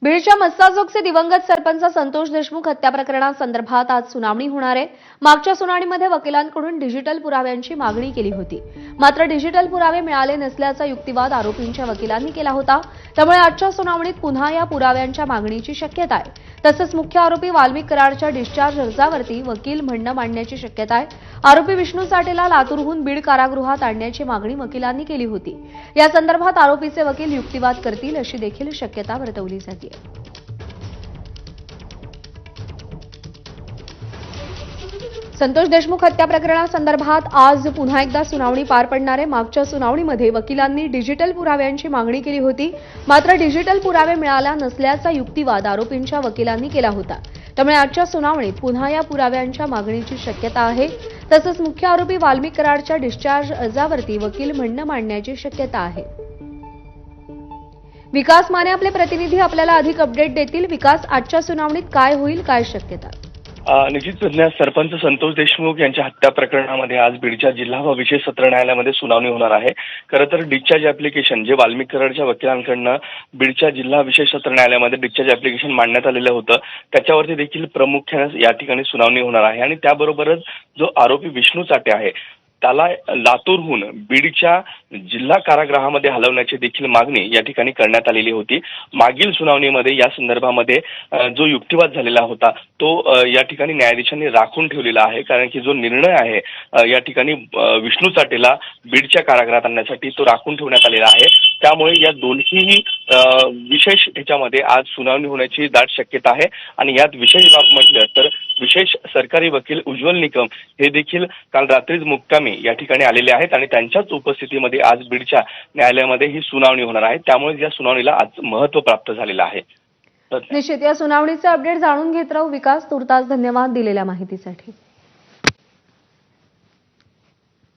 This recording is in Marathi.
बीडच्या मस्साजोगचे दिवंगत सरपंच संतोष देशमुख हत्या प्रकरणासंदर्भात आज सुनावणी होणार आहे। मागच्या सुनावणीमध्ये वकिलांकडून डिजिटल पुराव्यांची मागणी केली होती, मात्र डिजिटल पुरावे मिळाले नसल्याचा युक्तिवाद आरोपींच्या वकिलांनी केला होता। त्यामुळे आजच्या सुनावणीत पुन्हा या पुराव्यांच्या मागणीची शक्यता आहे। तसंच मुख्य आरोपी वाल्मिक कराडच्या डिस्चार्ज अर्जावरती वकील म्हणणं मांडण्याची शक्यता आहे। आरोपी विष्णू साठेला लातूरहून बीड कारागृहात आणण्याची मागणी वकिलांनी केली होती। या संदर्भात आरोपीचे वकील युक्तिवाद करतील अशी देखील शक्यता वर्तवली जाते। संतोष देशमुख हत्या प्रकरणासंदर्भात आज पुन्हा एकदा सुनावणी पार पडणार आहे। मागच्या सुनावणीमध्ये वकिलांनी डिजिटल पुराव्यांची मागणी केली होती, मात्र डिजिटल पुरावे मिळाला नसल्याचा युक्तिवाद आरोपींच्या वकिलांनी केला होता। त्यामुळे आजच्या सुनावणीत पुन्हा या पुराव्यांच्या मागणीची शक्यता आहे। तसंच मुख्य आरोपी वाल्मिक कराडच्या डिस्चार्ज अर्जावरती वकील म्हणणं मांडण्याची शक्यता आहे। विकास माने आपले प्रतिनिधी आपल्याला अधिक अपडेट देतील। विकास, आजच्या सुनावणीत काय होईल, काय शक्यता? निश्चितच सरपंच संतोष देशमुख यांच्या हत्या प्रकरणामध्ये आज बीडच्या जिल्हा व विशेष सत्र न्यायालयामध्ये सुनावणी होणार आहे। खरं तर डिस्चार्ज ऍप्लिकेशन जे वाल्मिक कराडच्या वकिलांकडनं बीडच्या जिल्हा विशेष सत्र न्यायालयामध्ये डिस्चार्ज ऍप्लिकेशन मांडण्यात आलेलं होतं, त्याच्यावरती देखील प्रामुख्याने या ठिकाणी सुनावणी होणार आहे। आणि त्याबरोबरच जो आरोपी विष्णू साठे आहे त्याला लातूरहून बीडच्या जिल्हा कारागृहामध्ये हलवण्याची देखील मागणी या ठिकाणी करण्यात आलेली होती। मागील सुनावणीमध्ये या संदर्भामध्ये जो युक्तिवाद झालेला होता तो या ठिकाणी न्यायाधीशांनी राखून ठेवलेला आहे, कारण की जो निर्णय आहे या ठिकाणी विष्णू साठेला बीडच्या कारागृहात आणण्यासाठी तो राखून ठेवण्यात आलेला आहे। त्यामुळे या दोन्हीही विशेष ह्याच्यामध्ये आज सुनावणी होण्याची दाट शक्यता आहे। आणि यात विशेष बाब म्हटलं तर विशेष सरकारी वकील उज्ज्वल निकम हे देखील काल रात्रीच मुक्कामी या ठिकाणी आलेले आहेत आणि त्यांच्याच उपस्थितीमध्ये आज बीडच्या न्यायालयामध्ये ही सुनावणी होणार आहे। त्यामुळे या सुनावणीला आज महत्त्व प्राप्त झालेलं आहे। निश्चित या सुनावणीचे अपडेट जाणून घेत राहू विकास। तुर्तास धन्यवाद दिलेल्या माहितीसाठी।